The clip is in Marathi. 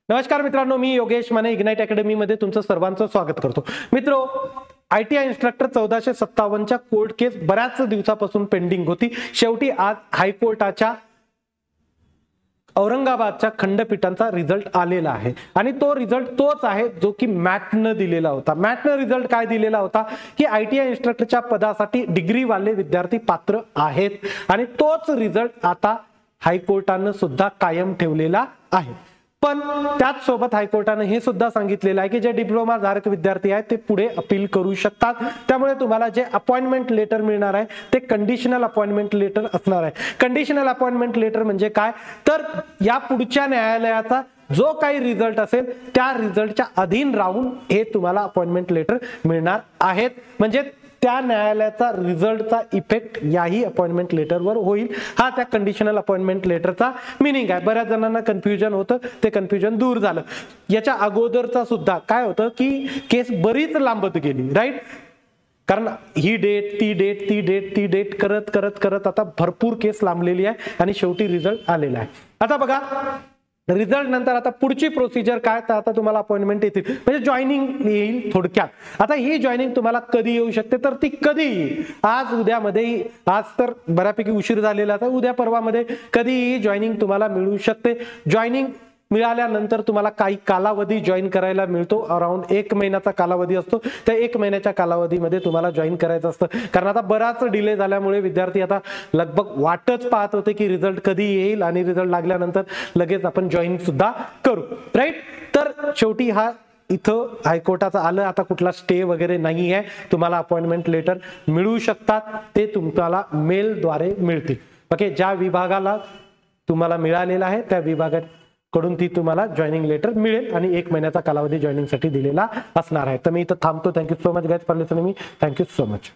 नमस्कार मित्रांनो, मी योगेश माने इग्नाइट अकॅडमी मध्ये तुमचं सर्वांचं स्वागत करतो। मित्रो, ITI इन्स्ट्रक्टर 1457 च्या कोर्ट केस बऱ्याच दिवसापासून पेंडिंग होती। शेवटी आज हायकोर्टाच्या औरंगाबादच्या खंडपीठाचा रिझल्ट आलेला आहे आणि तो रिझल्ट तोच आहे जो की मॅटने दिलेला होता। मॅटने रिझल्ट काय दिलेला होता की ITI इन्स्ट्रक्टरच्या पदासाठी डिग्री वाले विद्यार्थी पात्र आहेत आणि तोच रिझल्ट आता हायकोर्टाने सुद्धा कायम ठेवलेला आहे। पण त्याच सोबत हायकोर्टाने हे सुद्धा सांगितलेलं आहे की जे डिप्लोमा धारक विद्यार्थी आहेत ते पुढे अपील करू शकतात। त्यामुळे तुम्हाला जे अपॉइंटमेंट लेटर मिळणार आहे ते कंडिशनल अपॉइंटमेंट लेटर असणार आहे। कंडिशनल अपॉइंटमेंट लेटर म्हणजे काय, तर या पुढच्या न्यायालयाचा जो काही रिझल्ट असेल त्या रिझल्टच्या अधीन राहून हे तुम्हाला अपॉइंटमेंट लेटर मिळणार आहेत। म्हणजे त्या न्यायालयाचा रिझल्टचा इफेक्ट याही अपॉइंटमेंट लेटरवर होईल। हा त्या कंडिशनल अपॉइंटमेंट लेटरचा मीनिंग आहे। बऱ्याच जणांना कन्फ्युजन होतं, ते कन्फ्युजन दूर झालं। याच्या अगोदरचा सुद्धा काय होतं की केस बरीच लांबत गेली, राईट। कारण ही डेट ती डेट करत करत करत आता भरपूर केस लांबलेली आहे आणि शेवटी रिझल्ट आलेला आहे। आता बघा, रिझल्ट नंतर आता पुढची प्रोसिजर काय, तर आता तुम्हाला अपॉइंटमेंट येतील, म्हणजे जॉईनिंग येईल थोडक्यात। आता ही जॉईनिंग तुम्हाला कधी येऊ शकते, तर ती कधी येईल, आज उद्यामध्ये, आज तर बऱ्यापैकी उशीर झालेला आहे, उद्या परवामध्ये कधीही जॉईनिंग तुम्हाला मिळू शकते। जॉईनिंग मिळाल्यानंतर तुम्हाला काही कालावधी जॉईन करायला मिळतो, अराउंड 1 महिन्याचा कालावधी असतो। त्या 1 महिन्याच्या कालावधीमध्ये तुम्हाला जॉईन करायचं असतं। कारण आता बराच डिले झाल्यामुळे विद्यार्थी आता लगभग वाटच पाहत होते की रिझल्ट कधी येईल आणि रिझल्ट लागल्यानंतर लगेच आपण जॉईन सुद्धा करू, राईट। तर शेवटी हा इथं हायकोर्टाचं आलं, आता कुठला स्टे वगैरे नाही आहे, तुम्हाला अपॉइंटमेंट लेटर मिळू शकतात, ते तुम्हाला मेलद्वारे मिळतील। ओके, ज्या विभागाला तुम्हाला मिळालेला आहे त्या विभागात कडून ती तुम्हाला जॉईनिंग लेटर मिळेल आणि 1 महिन्याचा कालावधी जॉईनिंग साठी दिलेला असणार आहे। तर मी इथं थांबतो। Thank you so much guys for listening me. Thank you so much.